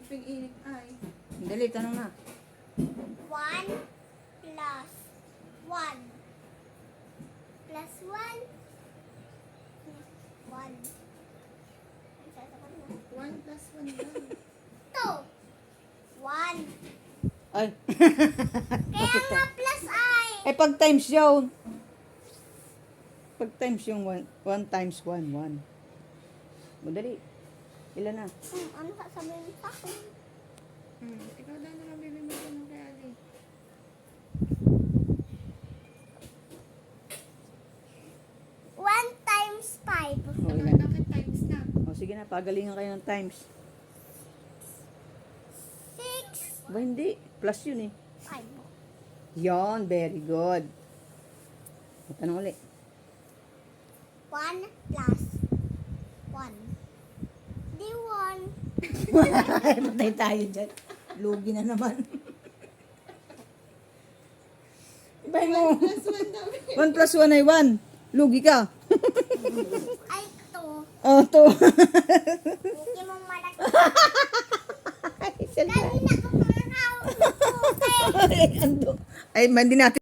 Pag-init ay. Dali, tanong na. 1 plus 1 plus 1 1. 1 plus 1 lang. 2 1. Ay. Kaya nga plus ay. Eh, pag times yun. Pag times yung 1 times 1, 1. Madali. Ilan na? Ano sasabihin sa akin? Ikaw daw naman bibigyan ko ng kay Ali. 1 times 5. O, ilan? Bakit times na? O, sige na, pagalingan kayo ng times. 6 Ba, hindi. Plus yun eh. 5. Yon, very good. Tanong ulit. 1 plus 1. Di 1. Patay tayo dyan. Lugi na naman. Ibay mo. Plus 1 daw. 1 plus 1 ay 1. Lugi ka. Ay, 2. Oh, 2. Hindi mo malaki. Ay, salita. Kanina ko pa nakaulit. Ay, hindi natin